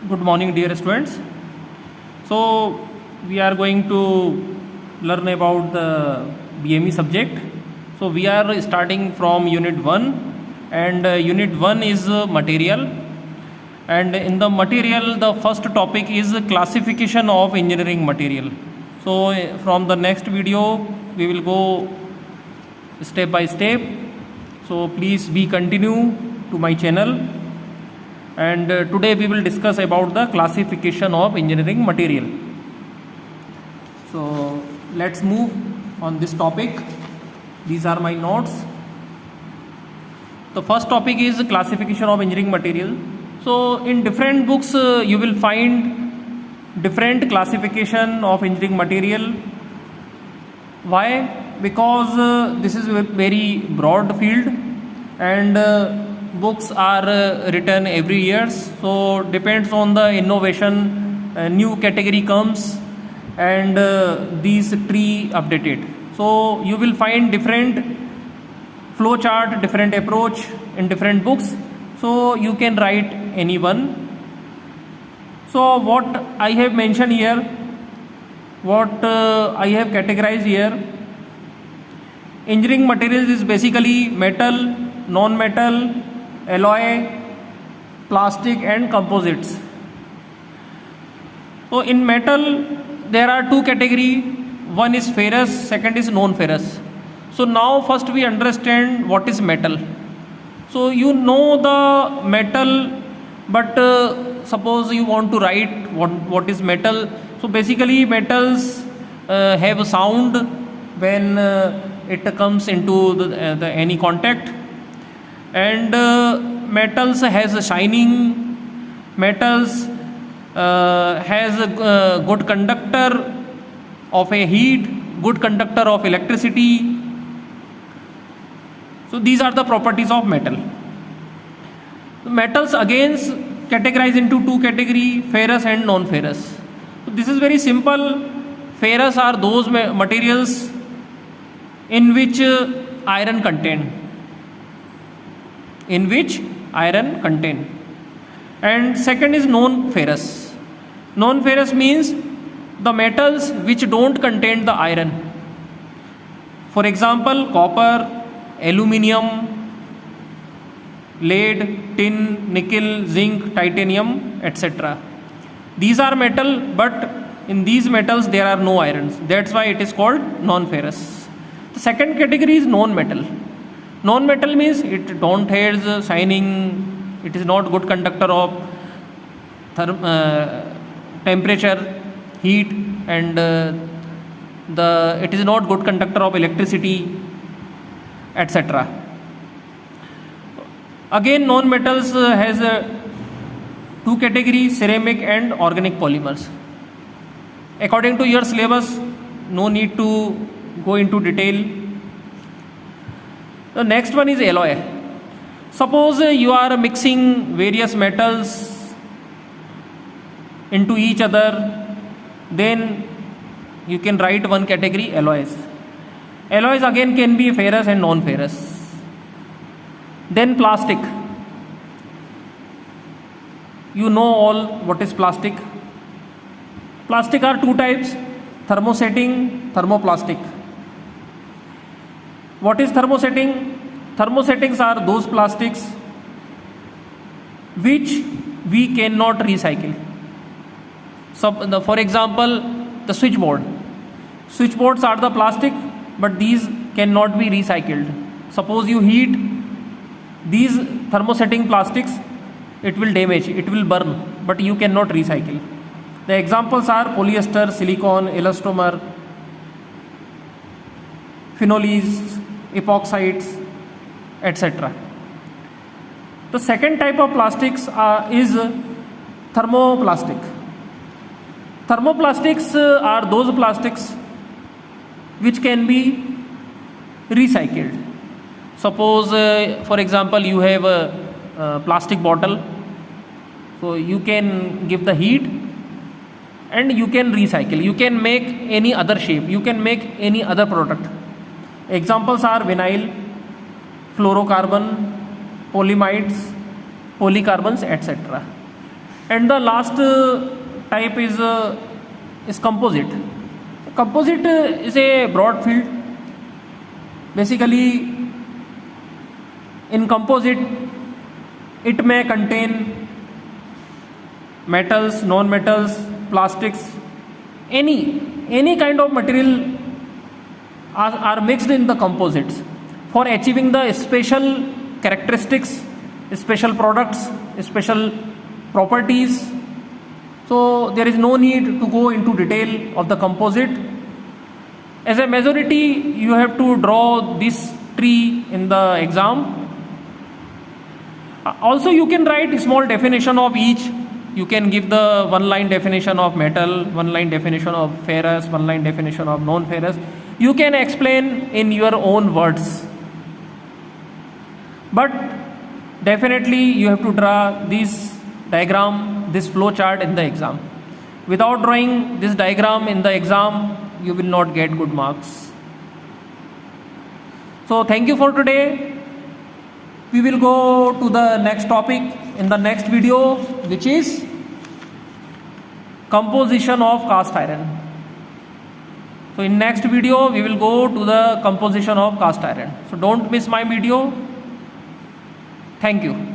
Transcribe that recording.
Good morning, dear students. So, we are going to learn about the BME subject. So, we are starting from Unit 1, and Unit 1 is material. And in the material, the first topic is classification of engineering material. So, from the next video, we will go step by step. So, please be continue to my channel. And today we will discuss about the classification of engineering material. So let's move on this topic. These are my notes. The first topic is classification of engineering material. So in different books you will find different classification of engineering material. Why? Because this is a very broad field, and books are written every year, so depends on the innovation, new category comes, and these tree updated. So you will find different flow chart, different approach in different books, so you can write any one. So what I have mentioned here, what I have categorized here, engineering materials is basically metal, non-metal, alloy, plastic and composites. So in metal there are two categories, one is ferrous, second is non-ferrous. So now first we understand what is metal. So you know the metal, but suppose you want to write what is metal. So basically metals have a sound when it comes into the any contact, and metals has a shining, metals has a good conductor of a heat, good conductor of electricity. So these are the properties of metal. Metals again categorized into two categories, ferrous and non-ferrous. So this is very simple. Ferrous are those materials in which iron contain. And second is non-ferrous. Non-ferrous means the metals which don't contain the iron. For example, copper, aluminium, lead, tin, nickel, zinc, titanium, etc. These are metal, but in these metals there are no irons. That's why it is called non-ferrous. The second category is non-metal. Non-metal means it don't have shining, it is not good conductor of temperature, heat, and it is not good conductor of electricity, etc. Again, non-metals has two categories, ceramic and organic polymers. According to your syllabus, no need to go into detail. The next one is alloy. Suppose you are mixing various metals into each other, then you can write one category, alloys. Alloys again can be ferrous and non-ferrous. Then plastic. You know all what is plastic. Plastic are two types, thermosetting, thermoplastic. What is thermosetting? Thermosettings are those plastics which we cannot recycle. So, for example, the switchboard. Switchboards are the plastic, but these cannot be recycled. Suppose you heat these thermosetting plastics, it will damage, it will burn, but you cannot recycle. The examples are polyester, silicone, elastomer, phenols, epoxides, etc. The second type of plastics is thermoplastic. Thermoplastics are those plastics which can be recycled. Suppose, for example, you have a plastic bottle, so you can give the heat and you can recycle. You can make any other shape, you can make any other product. Examples are vinyl, fluorocarbon, polyamides, polycarbons, etc. And the last type is composite. Composite is a broad field. Basically, in composite, it may contain metals, non-metals, plastics, any kind of material are mixed in the composites for achieving the special characteristics, special products, special properties. So there is no need to go into detail of the composite. As a majority, you have to draw this tree in the exam. Also, you can write a small definition of each. You can give the one line definition of metal, one line definition of ferrous, one line definition of non-ferrous. You can explain in your own words. But definitely you have to draw this diagram, this flow chart in the exam. Without drawing this diagram in the exam, you will not get good marks. So thank you for today. We will go to the next topic in the next video, which is composition of cast iron. So in next video, we will go to the composition of cast iron. So don't miss my video. Thank you.